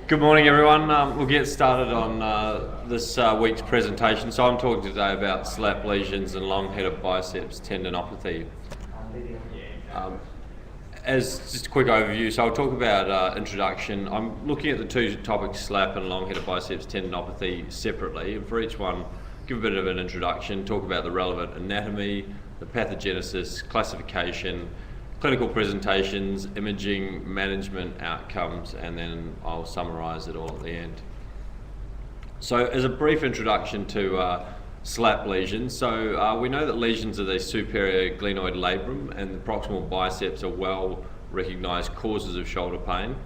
Good morning, everyone. We'll get started on this week's presentation. So I'm talking today about SLAP lesions and long-headed biceps tendinopathy. As just a quick overview, so I'll talk about introduction. I'm looking at the two topics, SLAP and long-headed biceps tendinopathy, separately. And for each one, give a bit of an introduction, talk about the relevant anatomy, the pathogenesis, classification, clinical presentations, imaging, management, outcomes, and then I'll summarise it all at the end. So as a brief introduction to SLAP lesions, so we know that lesions of the superior glenoid labrum and the proximal biceps are well recognised causes of shoulder pain.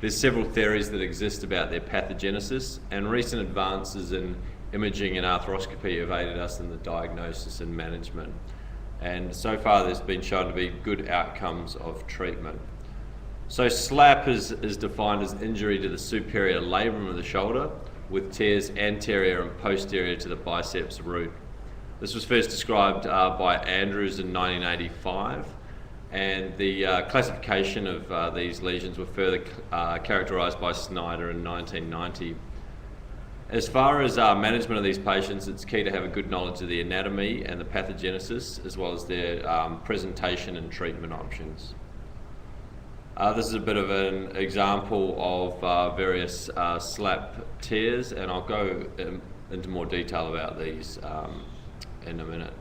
There's several theories that exist about their pathogenesis, and recent advances in imaging and arthroscopy have aided us in the diagnosis and management. And so far there's been shown to be good outcomes of treatment. So SLAP is defined as injury to the superior labrum of the shoulder with tears anterior and posterior to the biceps root. This was first described by Andrews in 1985, and the classification of these lesions were further characterised by Snyder in 1990. As far as management of these patients, it's key to have a good knowledge of the anatomy and the pathogenesis, as well as their presentation and treatment options. This is a bit of an example of various SLAP tears, and I'll go into more detail about these in a minute.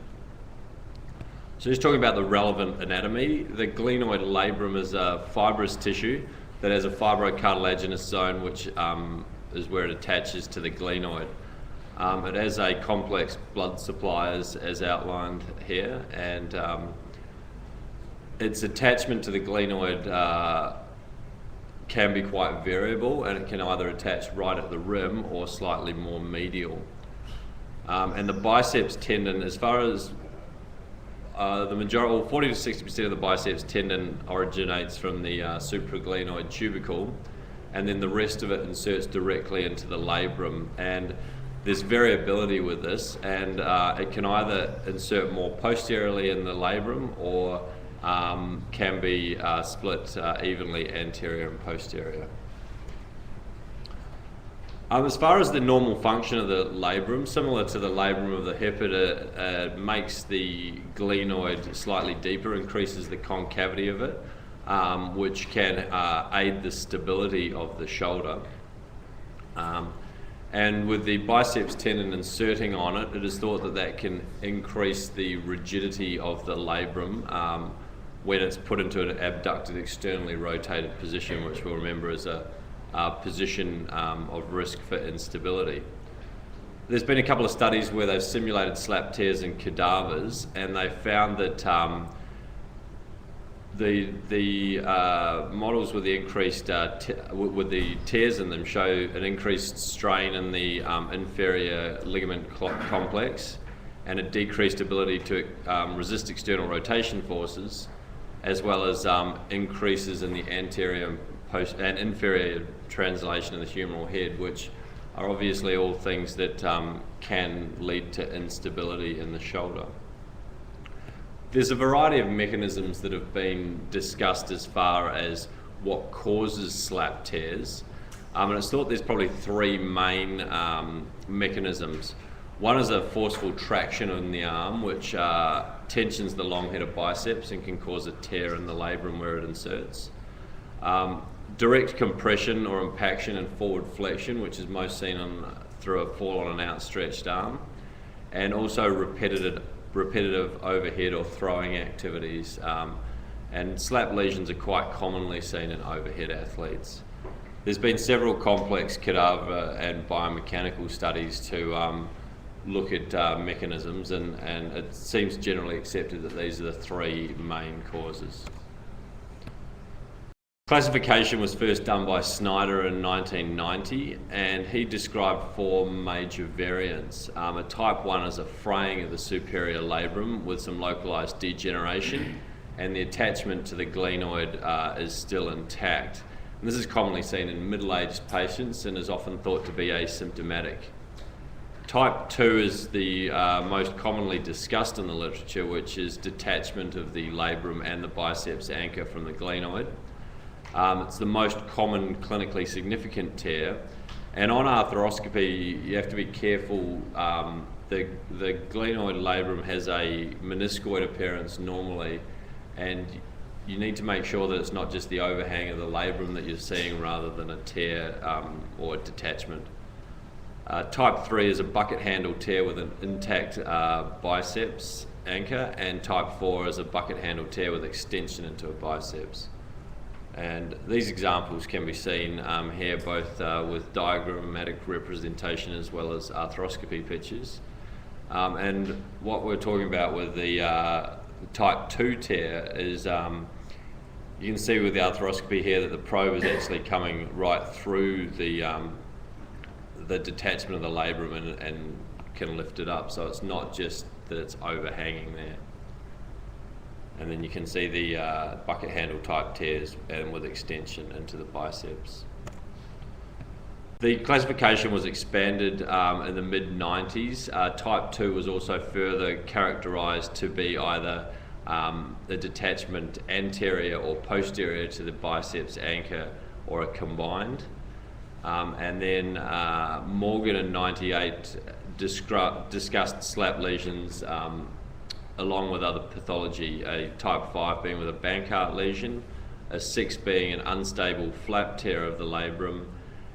So just talking about the relevant anatomy, the glenoid labrum is a fibrous tissue that has a fibrocartilaginous zone which is where it attaches to the glenoid. It has a complex blood supply as outlined here, and its attachment to the glenoid can be quite variable, and it can either attach right at the rim or slightly more medial. And the biceps tendon, as far as the majority, 40 to 60% of the biceps tendon originates from the supraglenoid tubercle, and then the rest of it inserts directly into the labrum. And there's variability with this, and it can either insert more posteriorly in the labrum or can be split evenly anterior and posterior. As far as the normal function of the labrum, similar to the labrum of the hip, it makes the glenoid slightly deeper, increases the concavity of it, which can aid the stability of the shoulder. And with the biceps tendon inserting on it, it is thought that that can increase the rigidity of the labrum when it's put into an abducted, externally rotated position, which we'll remember is a position of risk for instability. There's been a couple of studies where they've simulated SLAP tears in cadavers, and they found that the models with the increased with the tears in them show an increased strain in the inferior ligament complex and a decreased ability to resist external rotation forces, as well as increases in the anterior and inferior translation of the humeral head, which are obviously all things that can lead to instability in the shoulder. There's a variety of mechanisms that have been discussed as far as what causes SLAP tears, and it's thought there's probably three main mechanisms. One is a forceful traction in the arm, which tensions the long-headed biceps and can cause a tear in the labrum where it inserts. Direct compression or impaction and forward flexion, which is most seen through a fall on an outstretched arm, and also repetitive overhead or throwing activities, and SLAP lesions are quite commonly seen in overhead athletes. There's been several complex cadaver and biomechanical studies to look at mechanisms, and it seems generally accepted that these are the three main causes. Classification was first done by Snyder in 1990, and he described four major variants. A type 1 is a fraying of the superior labrum with some localized degeneration, and the attachment to the glenoid is still intact. And this is commonly seen in middle-aged patients and is often thought to be asymptomatic. Type 2 is the most commonly discussed in the literature, which is detachment of the labrum and the biceps anchor from the glenoid. It's the most common clinically significant tear, and on arthroscopy you have to be careful. The glenoid labrum has a meniscoid appearance normally, and you need to make sure that it's not just the overhang of the labrum that you're seeing rather than a tear or a detachment. Type 3 is a bucket handle tear with an intact biceps anchor, and type 4 is a bucket handle tear with extension into a biceps. And these examples can be seen here, both with diagrammatic representation as well as arthroscopy pictures. And what we're talking about with the type 2 tear is you can see with the arthroscopy here that the probe is actually coming right through the detachment of the labrum and can lift it up. So it's not just that it's overhanging there. And then you can see the bucket handle type tears and with extension into the biceps. The classification was expanded in the mid-90s. Type 2 was also further characterised to be either the detachment anterior or posterior to the biceps anchor or a combined. And then Morgan in '98 discussed SLAP lesions along with other pathology, a type 5 being with a Bankart lesion, a 6 being an unstable flap tear of the labrum,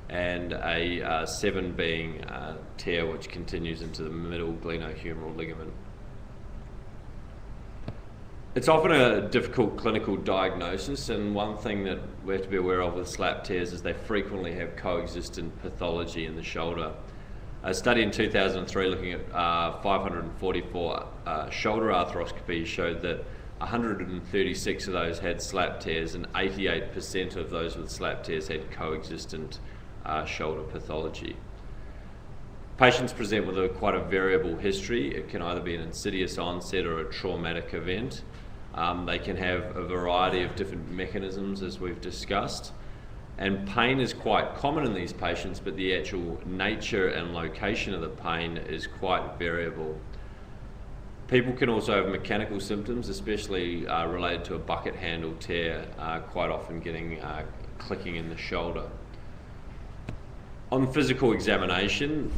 and a 7 being a tear which continues into the middle glenohumeral ligament. It's often a difficult clinical diagnosis, and one thing that we have to be aware of with SLAP tears is they frequently have coexistent pathology in the shoulder. A study in 2003 looking at 544 shoulder arthroscopies showed that 136 of those had SLAP tears, and 88% of those with SLAP tears had coexistent shoulder pathology. Patients present with quite a variable history. It can either be an insidious onset or a traumatic event. They can have a variety of different mechanisms, as we've discussed. And pain is quite common in these patients, but the actual nature and location of the pain is quite variable. People can also have mechanical symptoms, especially related to a bucket handle tear, quite often getting clicking in the shoulder. On physical examination,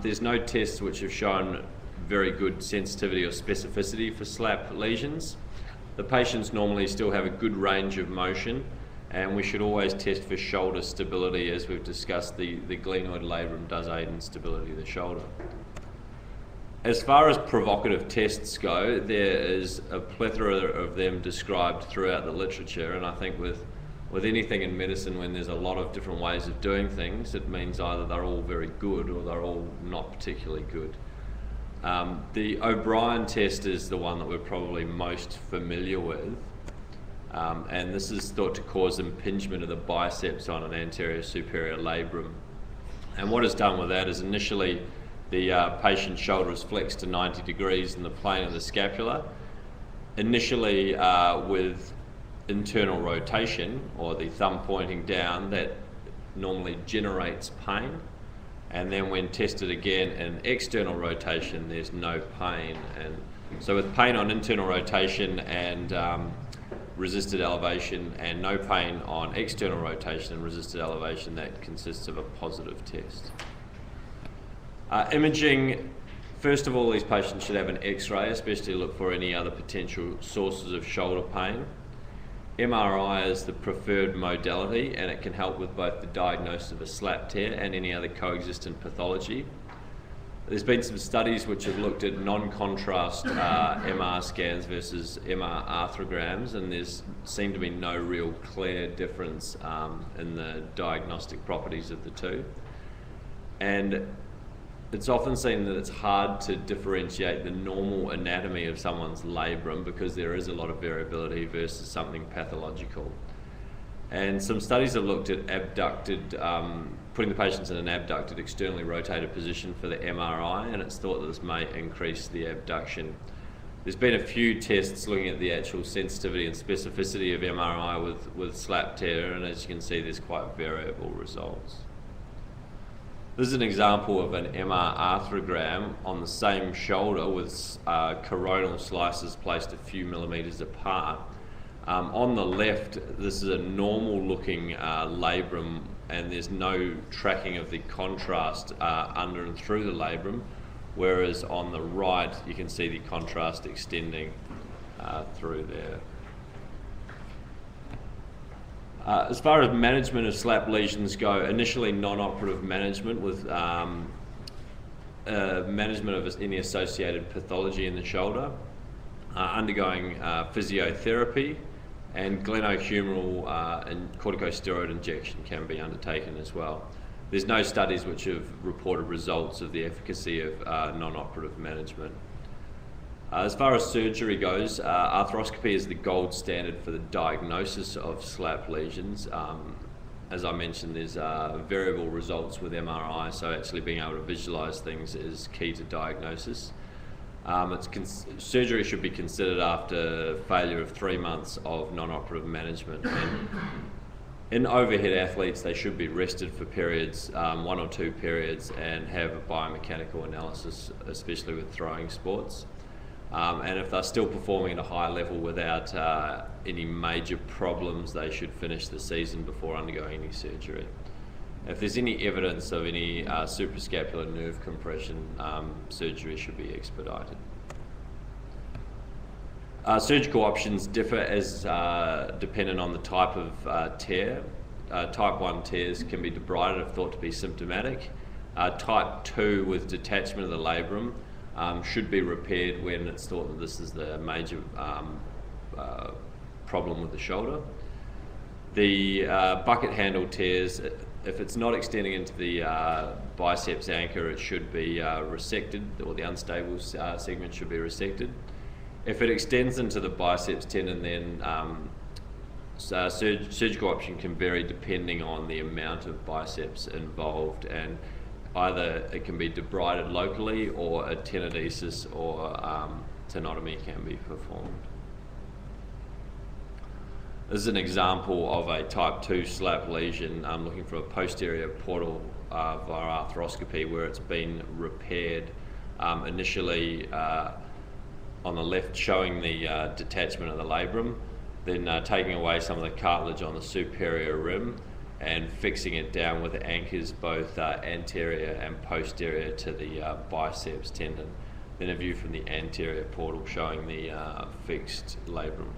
there's no tests which have shown very good sensitivity or specificity for SLAP lesions. The patients normally still have a good range of motion, and we should always test for shoulder stability. As we've discussed, the glenoid labrum does aid in stability of the shoulder. As far as provocative tests go, there is a plethora of them described throughout the literature, and I think with anything in medicine, when there's a lot of different ways of doing things, it means either they're all very good or they're all not particularly good. The O'Brien test is the one that we're probably most familiar with. And this is thought to cause impingement of the biceps on an anterior superior labrum. And what is done with that is initially the patient's shoulder is flexed to 90 degrees in the plane of the scapula, initially with internal rotation, or the thumb pointing down, that normally generates pain. And then when tested again in external rotation, there's no pain. And so with pain on internal rotation and resisted elevation, and no pain on external rotation and resisted elevation, that consists of a positive test. Imaging, first of all, these patients should have an X-ray, especially look for any other potential sources of shoulder pain. MRI is the preferred modality, and it can help with both the diagnosis of a SLAP tear and any other coexistent pathology. There's been some studies which have looked at non-contrast MR scans versus MR arthrograms, and there's seemed to be no real clear difference in the diagnostic properties of the two. And it's often seen that it's hard to differentiate the normal anatomy of someone's labrum because there is a lot of variability versus something pathological. And some studies have looked at abducted, putting the patients in an abducted, externally rotated position for the MRI, and it's thought that this may increase the abduction. There's been a few tests looking at the actual sensitivity and specificity of MRI with SLAP tear, and as you can see, there's quite variable results. This is an example of an MR arthrogram on the same shoulder with coronal slices placed a few millimetres apart. On the left, this is a normal looking labrum, and there's no tracking of the contrast under and through the labrum, whereas on the right you can see the contrast extending through there. As far as management of SLAP lesions go, initially non-operative management with management of any associated pathology in the shoulder, undergoing physiotherapy, and glenohumeral and corticosteroid injection can be undertaken as well. There's no studies which have reported results of the efficacy of non-operative management. As far as surgery goes, arthroscopy is the gold standard for the diagnosis of SLAP lesions. As I mentioned, there's variable results with MRI, so actually being able to visualize things is key to diagnosis. Surgery should be considered after failure of 3 months of non-operative management. And in overhead athletes, they should be rested for periods, 1 or 2 periods, and have a biomechanical analysis, especially with throwing sports. And if they're still performing at a high level without any major problems, they should finish the season before undergoing any surgery. If there's any evidence of any suprascapular nerve compression, surgery should be expedited. Surgical options differ as dependent on the type of tear. Type 1 tears can be debrided if thought to be symptomatic. Type 2 with detachment of the labrum should be repaired when it's thought that this is the major problem with the shoulder. The bucket handle tears, if it's not extending into the biceps anchor, it should be resected, or the unstable segment should be resected. If it extends into the biceps tendon, then surgical option can vary depending on the amount of biceps involved, and either it can be debrided locally or a tenodesis or tenotomy can be performed. This is an example of a type 2 SLAP lesion. I'm looking for a posterior portal via arthroscopy where it's been repaired. Initially on the left showing the detachment of the labrum, then taking away some of the cartilage on the superior rim and fixing it down with anchors both anterior and posterior to the biceps tendon. Then a view from the anterior portal showing the fixed labrum.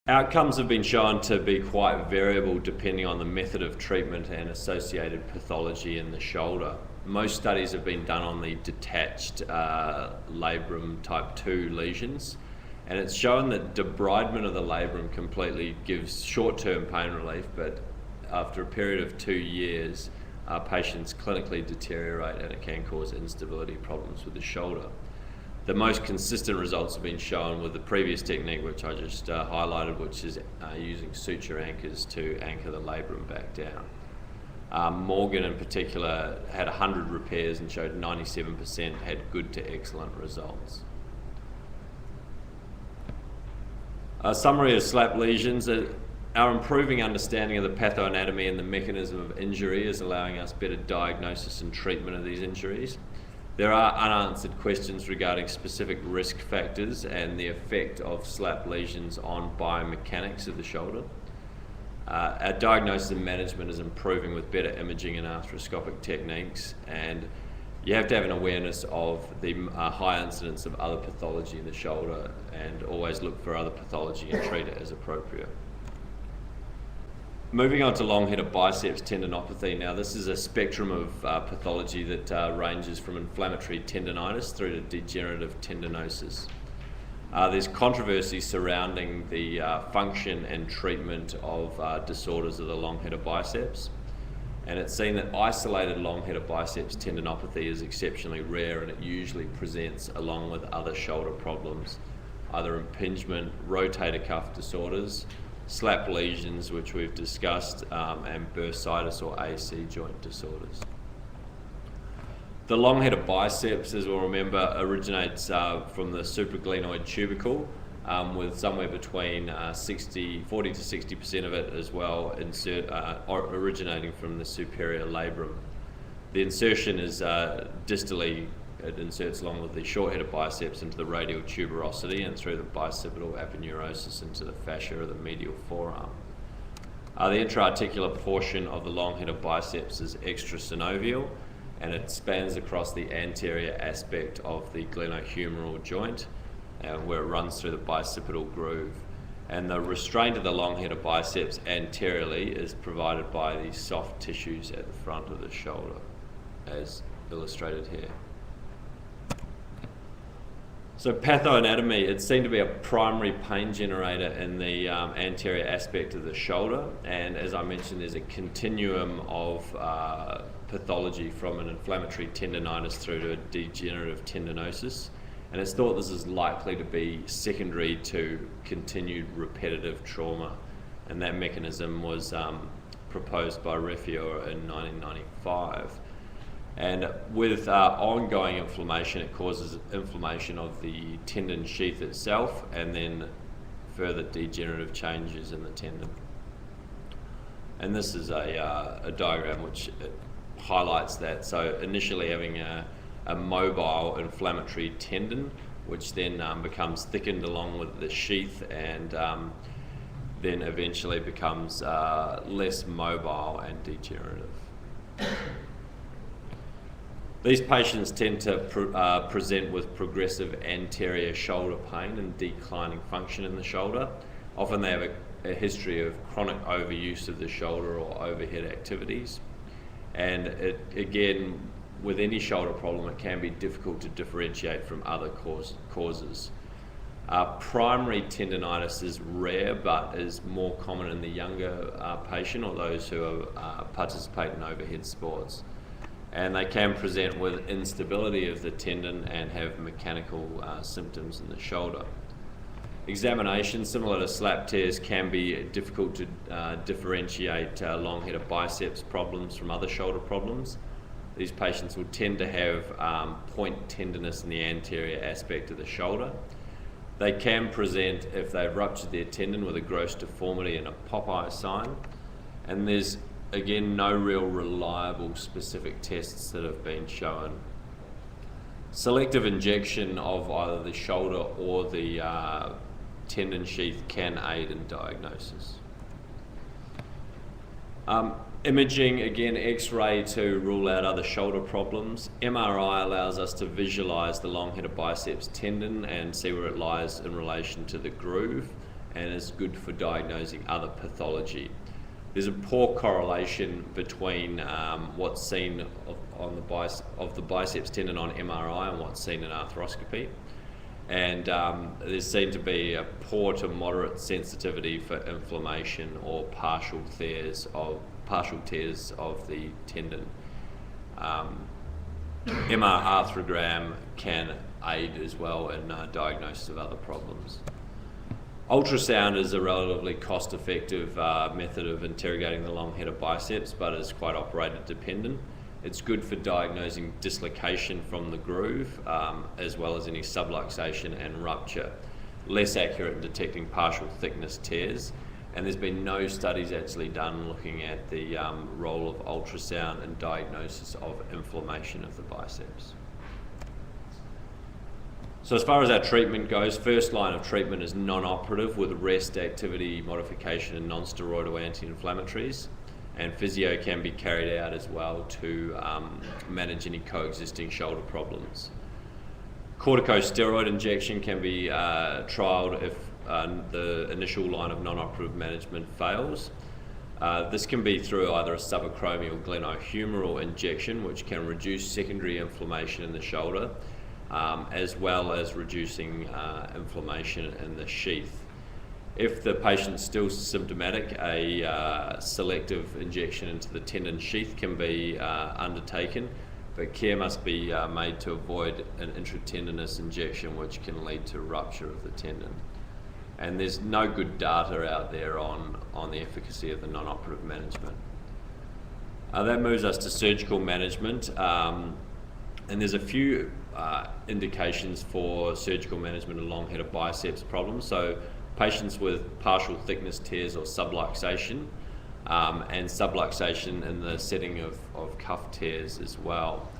Outcomes have been shown to be quite variable depending on the method of treatment and associated pathology in the shoulder. Most studies have been done on the detached labrum type 2 lesions, and it's shown that debridement of the labrum completely gives short-term pain relief, but after a period of 2 years, patients clinically deteriorate and it can cause instability problems with the shoulder. The most consistent results have been shown with the previous technique, which I just highlighted, which is using suture anchors to anchor the labrum back down. Morgan in particular had 100 repairs and showed 97% had good to excellent results. A summary of SLAP lesions. Our improving understanding of the pathoanatomy and the mechanism of injury is allowing us better diagnosis and treatment of these injuries. There are unanswered questions regarding specific risk factors and the effect of SLAP lesions on biomechanics of the shoulder. Our diagnosis and management is improving with better imaging and arthroscopic techniques, and you have to have an awareness of the high incidence of other pathology in the shoulder and always look for other pathology and treat it as appropriate. Moving on to long-headed biceps tendinopathy. Now, this is a spectrum of pathology that ranges from inflammatory tendinitis through to degenerative tendinosis. There's controversy surrounding the function and treatment of disorders of the long-headed biceps, and it's seen that isolated long-headed biceps tendinopathy is exceptionally rare, and it usually presents along with other shoulder problems, either impingement, rotator cuff disorders, SLAP lesions, which we've discussed, and bursitis or AC joint disorders. The long-headed biceps, as we'll remember, originates from the supraglenoid tubercle, with somewhere between 40 to 60% of it as well originating from the superior labrum. The insertion is distally It inserts along with the short-headed biceps into the radial tuberosity and through the bicipital aponeurosis into the fascia of the medial forearm. The intra-articular portion of the long-headed biceps is extrasynovial, and it spans across the anterior aspect of the glenohumeral joint, where it runs through the bicipital groove. And the restraint of the long-headed biceps anteriorly is provided by the soft tissues at the front of the shoulder, as illustrated here. So pathoanatomy, it's seen to be a primary pain generator in the anterior aspect of the shoulder, and as I mentioned, there's a continuum of pathology from an inflammatory tendonitis through to a degenerative tendinosis, and it's thought this is likely to be secondary to continued repetitive trauma, and that mechanism was proposed by Refior in 1995. And with ongoing inflammation, it causes inflammation of the tendon sheath itself and then further degenerative changes in the tendon. And this is a diagram which highlights that. So initially having a mobile inflammatory tendon, which then becomes thickened along with the sheath and then eventually becomes less mobile and degenerative. These patients tend to present with progressive anterior shoulder pain and declining function in the shoulder. Often they have a history of chronic overuse of the shoulder or overhead activities. And again, with any shoulder problem, it can be difficult to differentiate from other causes. Primary tendonitis is rare, but is more common in the younger patient or those who participate in overhead sports. And they can present with instability of the tendon and have mechanical symptoms in the shoulder. Examination, similar to slap tears, can be difficult to differentiate long-headed biceps problems from other shoulder problems. These patients will tend to have point tenderness in the anterior aspect of the shoulder. They can present, if they've ruptured their tendon, with a gross deformity and a Popeye sign. And there's again, no real reliable specific tests that have been shown. Selective injection of either the shoulder or the tendon sheath can aid in diagnosis. Imaging, again, X-ray to rule out other shoulder problems. MRI allows us to visualize the long-headed biceps tendon and see where it lies in relation to the groove, and is good for diagnosing other pathology. There's a poor correlation between what's seen of the biceps tendon on MRI and what's seen in arthroscopy. And there's seen to be a poor to moderate sensitivity for inflammation or partial tears of the tendon. MR arthrogram can aid as well in diagnosis of other problems. Ultrasound is a relatively cost-effective method of interrogating the long-headed biceps, but is quite operator dependent. It's good for diagnosing dislocation from the groove, as well as any subluxation and rupture. Less accurate in detecting partial thickness tears, and there's been no studies actually done looking at the role of ultrasound in diagnosis of inflammation of the biceps. So as far as our treatment goes, first line of treatment is non-operative with rest, activity modification and non-steroidal anti-inflammatories, and physio can be carried out as well to manage any coexisting shoulder problems. Corticosteroid injection can be trialed if the initial line of non-operative management fails. This can be through either a subacromial glenohumeral injection, which can reduce secondary inflammation in the shoulder, as well as reducing inflammation in the sheath. If the patient's still symptomatic, a selective injection into the tendon sheath can be undertaken, but care must be made to avoid an intratendinous injection, which can lead to rupture of the tendon. And there's no good data out there on the efficacy of the non-operative management. That moves us to surgical management, and there's a few indications for surgical management of long-headed biceps problems. So patients with partial thickness tears or subluxation, and subluxation in the setting of cuff tears as well.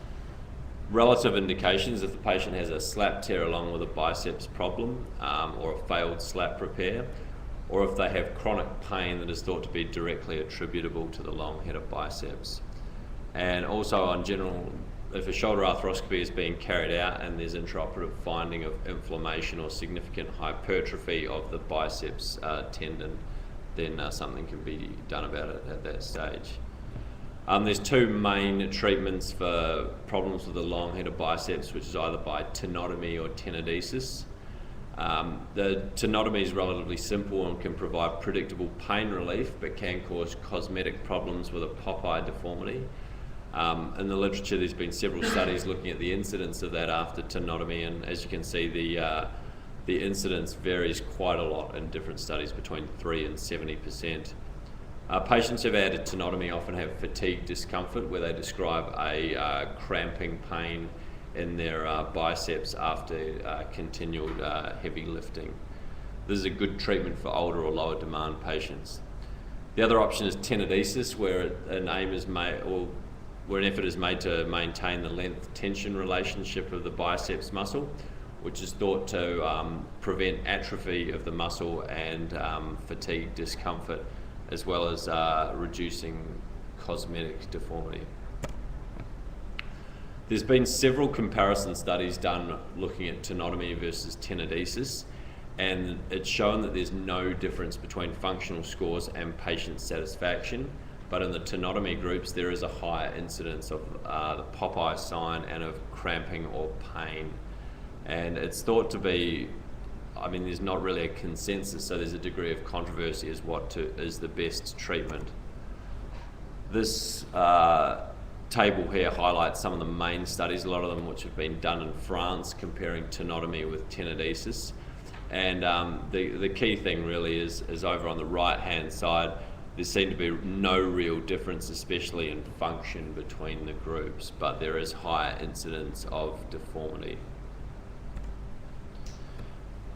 Relative indications: if the patient has a slap tear along with a biceps problem or a failed slap repair, or if they have chronic pain that is thought to be directly attributable to the long head of biceps. And also on general, if a shoulder arthroscopy is being carried out and there's intraoperative finding of inflammation or significant hypertrophy of the biceps tendon, then something can be done about it at that stage. There's two main treatments for problems with the long head of biceps, which is either by tenotomy or tenodesis. The tenotomy is relatively simple and can provide predictable pain relief, but can cause cosmetic problems with a Popeye deformity. In the literature, there's been several studies looking at the incidence of that after tenotomy, and as you can see, the incidence varies quite a lot in different studies, between 3 and 70%. Patients who have had a tenotomy often have fatigue discomfort, where they describe a cramping pain in their biceps after continual heavy lifting. This is a good treatment for older or lower demand patients. The other option is tenodesis, where an effort is made to maintain the length tension relationship of the biceps muscle, which is thought to prevent atrophy of the muscle and fatigue discomfort, as well as reducing cosmetic deformity. There's been several comparison studies done looking at tenotomy versus tenodesis, and it's shown that there's no difference between functional scores and patient satisfaction, but in the tenotomy groups there is a higher incidence of the Popeye sign and of cramping or pain. And it's thought to be, there's not really a consensus, so there's a degree of controversy as what is the best treatment. This table here highlights some of the main studies, a lot of them which have been done in France, comparing tenotomy with tenodesis. And the key thing really is over on the right hand side, there seemed to be no real difference, especially in function, between the groups, but there is higher incidence of deformity.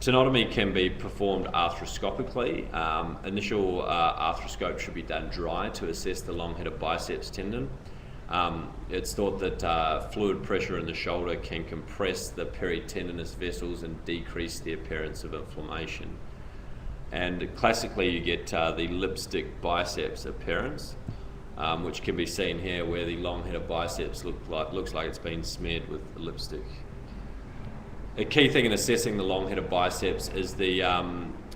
Tenotomy can be performed arthroscopically. Initial arthroscope should be done dry to assess the long head of biceps tendon. It's thought that fluid pressure in the shoulder can compress the peritendinous vessels and decrease the appearance of inflammation. And classically you get the lipstick biceps appearance, which can be seen here, where the long head of biceps looks like it's been smeared with lipstick. A key thing in assessing the long head of biceps is the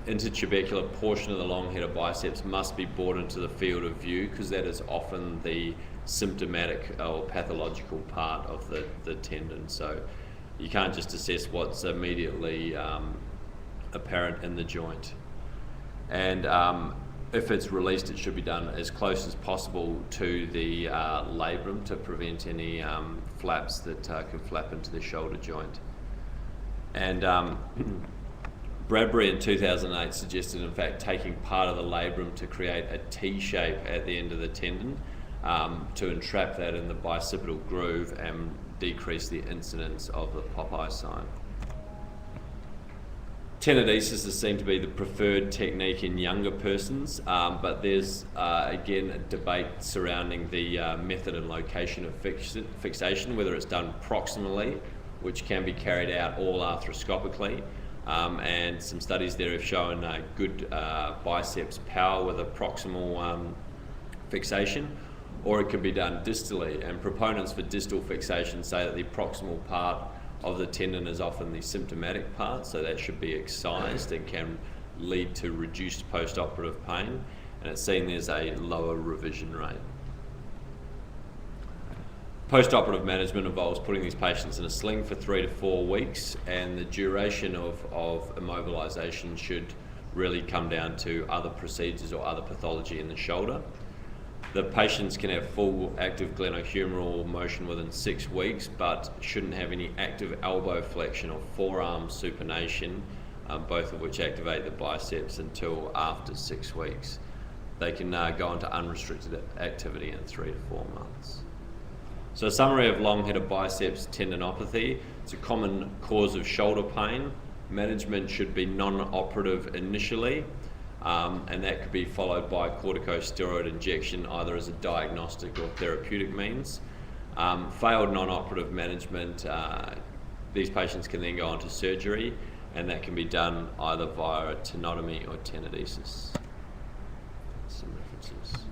intertubercular portion of the long head of biceps must be brought into the field of view, because that is often the symptomatic or pathological part of the tendon. So you can't just assess what's immediately apparent in the joint. And if it's released, it should be done as close as possible to the labrum to prevent any flaps that can flap into the shoulder joint. And Bradbury in 2008 suggested, in fact, taking part of the labrum to create a T shape at the end of the tendon to entrap that in the bicipital groove and decrease the incidence of the Popeye sign. Tenodesis is seen to be the preferred technique in younger persons, but there's again a debate surrounding the method and location of fixation, whether it's done proximally, which can be carried out all arthroscopically, and some studies there have shown good biceps power with a proximal fixation, or it can be done distally, and proponents for distal fixation say that the proximal part of the tendon is often the symptomatic part, so that should be excised and can lead to reduced post-operative pain, and it's seen there's a lower revision rate. Post-operative management involves putting these patients in a sling for 3 to 4 weeks, and the duration of immobilisation should really come down to other procedures or other pathology in the shoulder. The patients can have full active glenohumeral motion within 6 weeks, but shouldn't have any active elbow flexion or forearm supination, both of which activate the biceps, until after 6 weeks. They can go into unrestricted activity in 3 to 4 months. So a summary of long head of biceps tendinopathy: it's a common cause of shoulder pain. Management should be non-operative initially, and that could be followed by corticosteroid injection, either as a diagnostic or therapeutic means. Failed non-operative management, these patients can then go on to surgery, and that can be done either via a tenotomy or tenodesis. Some references.